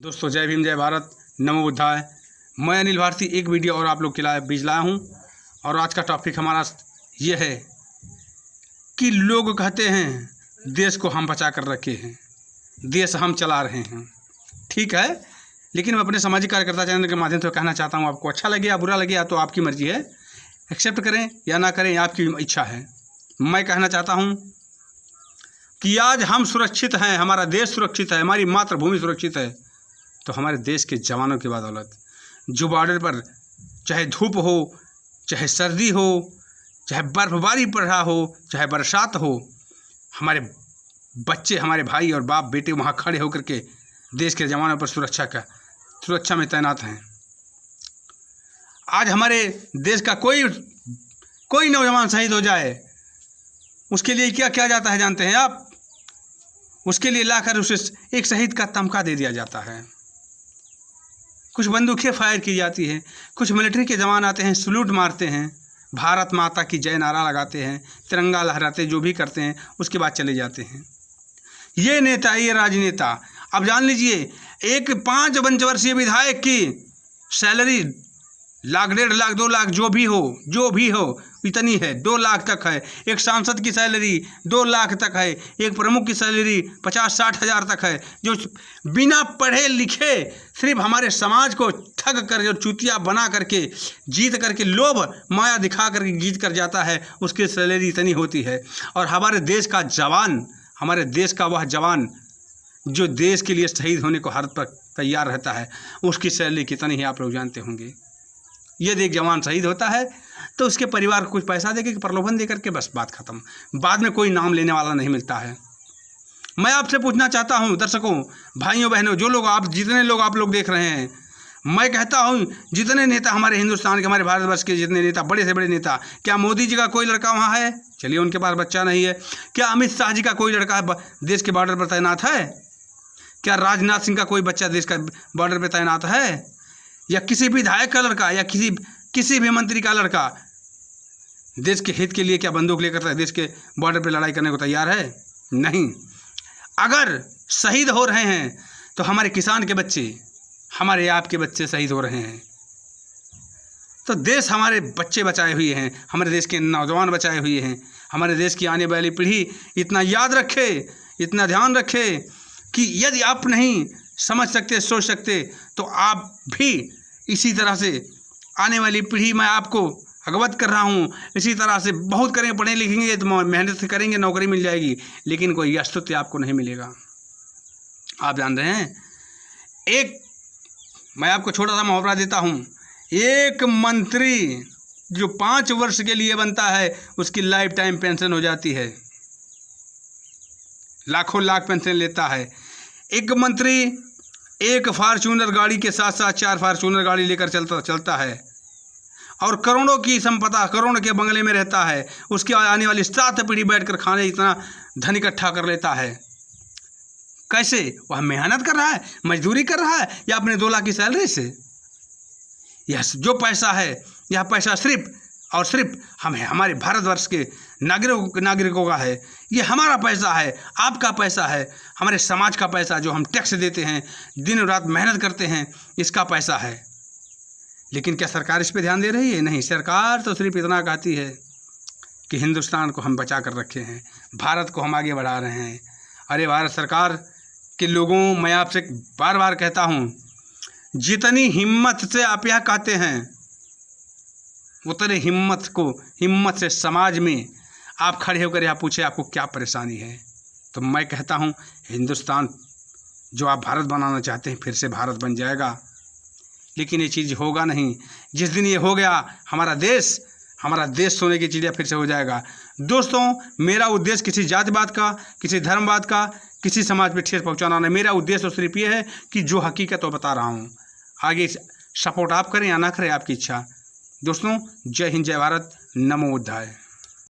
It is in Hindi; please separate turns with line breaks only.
दोस्तों जय भीम जय भारत नमो बुद्धाय। मैं अनिल भारती एक वीडियो और आप लोग के बीच लाया हूँ। और आज का टॉपिक हमारा ये है कि लोग कहते हैं देश को हम बचा कर रखे हैं, देश हम चला रहे हैं। ठीक है, लेकिन मैं अपने सामाजिक कार्यकर्ता चैनल के माध्यम से कहना चाहता हूँ, आपको अच्छा लगे या बुरा लगे या तो आपकी मर्जी है, एक्सेप्ट करें या ना करें आपकी इच्छा है। मैं कहना चाहता हूँ कि आज हम सुरक्षित हैं, हमारा देश सुरक्षित है, हमारी मातृभूमि सुरक्षित है, तो हमारे देश के जवानों की बदौलत जो बॉर्डर पर चाहे धूप हो, चाहे सर्दी हो, चाहे बर्फबारी पड़ रहा हो, चाहे बरसात हो, हमारे बच्चे, हमारे भाई और बाप बेटे वहाँ खड़े होकर के देश के जवानों पर सुरक्षा में तैनात हैं। आज हमारे देश का कोई नौजवान शहीद हो जाए, उसके लिए क्या किया जाता है जानते हैं आप? उसके लिए लाकर उसे एक शहीद का तमगा दे दिया जाता है, कुछ बंदूकें फायर की जाती हैं, कुछ मिलिट्री के जवान आते हैं, सलूट मारते हैं, भारत माता की जय नारा लगाते हैं, तिरंगा लहराते, जो भी करते हैं, उसके बाद चले जाते हैं। ये नेता, ये राजनेता, अब जान लीजिए एक 5 पंचवर्षीय विधायक की सैलरी लाख, 1.5 लाख, 2 लाख जो भी हो इतनी है, 2 लाख तक है। एक सांसद की सैलरी 2 लाख तक है, एक प्रमुख की सैलरी 50-60 हज़ार तक है, जो बिना पढ़े लिखे सिर्फ हमारे समाज को ठग कर और चूतिया बना करके जीत करके लोभ माया दिखा करके जीत कर जाता है, उसकी सैलरी इतनी होती है। और हमारे देश का जवान, हमारे देश का वह जवान जो देश के लिए शहीद होने को हर पर तैयार रहता है, उसकी सैलरी कितनी है आप लोग जानते होंगे। यदि एक जवान शहीद होता है तो उसके परिवार को कुछ पैसा देके, प्रलोभन दे करके बस बात खत्म, बाद में कोई नाम लेने वाला नहीं मिलता है। मैं आपसे पूछना चाहता हूं दर्शकों, भाइयों बहनों, जितने लोग आप लोग देख रहे हैं, मैं कहता हूं जितने नेता हमारे हिंदुस्तान के, हमारे भारतवर्ष के जितने नेता, बड़े से बड़े नेता, क्या मोदी जी का कोई लड़का वहाँ है? चलिए उनके पास बच्चा नहीं है। क्या अमित शाह जी का कोई लड़का देश के बॉर्डर पर तैनात है? क्या राजनाथ सिंह का कोई बच्चा देश का बॉर्डर पर तैनात है? या किसी विधायक का लड़का या किसी भी मंत्री का लड़का देश के हित के लिए क्या बंदूक लेकर देश के बॉर्डर पे लड़ाई करने को तैयार है? नहीं। अगर शहीद हो रहे हैं तो हमारे किसान के बच्चे, हमारे आपके बच्चे शहीद हो रहे हैं, तो देश हमारे बच्चे बचाए हुए हैं, हमारे देश के नौजवान बचाए हुए हैं। हमारे देश की आने वाली पीढ़ी इतना याद रखे, इतना ध्यान रखे कि यदि आप नहीं समझ सकते, सोच सकते, तो आप भी इसी तरह से आने वाली पीढ़ी में आपको अवगत कर रहा हूँ, इसी तरह से बहुत करेंगे, पढ़े लिखेंगे तो मेहनत से करेंगे, नौकरी मिल जाएगी, लेकिन कोई अस्तित्व आपको नहीं मिलेगा। आप जान रहे हैं, मैं आपको छोटा सा मुहावरा देता हूँ, एक मंत्री जो 5 वर्ष के लिए बनता है उसकी लाइफ टाइम पेंशन हो जाती है, लाखों लाख पेंशन लेता है। एक मंत्री एक फार्चूनर गाड़ी के साथ साथ 4 फार्चूनर गाड़ी लेकर चलता है और करोड़ों की संपदा, करोड़ के बंगले में रहता है, उसके आने वाली 7 पीढ़ी बैठकर खाने इतना धन इकट्ठा कर लेता है। कैसे? वह मेहनत कर रहा है, मजदूरी कर रहा है, या अपने 2 लाख की सैलरी से? यह जो पैसा है, यह पैसा सिर्फ और सिर्फ हमारे भारतवर्ष के नागरिकों का है। ये हमारा पैसा है, आपका पैसा है, हमारे समाज का पैसा, जो हम टैक्स देते हैं, दिन रात मेहनत करते हैं, इसका पैसा है। लेकिन क्या सरकार इस पे ध्यान दे रही है? नहीं। सरकार तो सिर्फ इतना कहती है कि हिंदुस्तान को हम बचा कर रखे हैं, भारत को हम आगे बढ़ा रहे हैं। अरे भारत सरकार के लोगों, मैं आपसे बार बार कहता हूँ, जितनी हिम्मत से आप यह कहते हैं, उतने हिम्मत से समाज में आप खड़े होकर यह पूछे आपको क्या परेशानी है। तो मैं कहता हूँ हिंदुस्तान जो आप भारत बनाना चाहते हैं, फिर से भारत बन जाएगा। लेकिन ये चीज़ होगा नहीं। जिस दिन ये हो गया, हमारा देश सोने की चिड़िया फिर से हो जाएगा। दोस्तों, मेरा उद्देश्य किसी जातिवाद का, किसी धर्मवाद का, किसी समाज पे ठेस पहुँचाना नहीं। मेरा उद्देश्य तो सिर्फ ये है कि जो हकीकत वो बता रहा हूँ, आगे सपोर्ट आप करें या ना करें, आपकी इच्छा। दोस्तों, जय हिंद जय भारत, नमो बुद्धाय।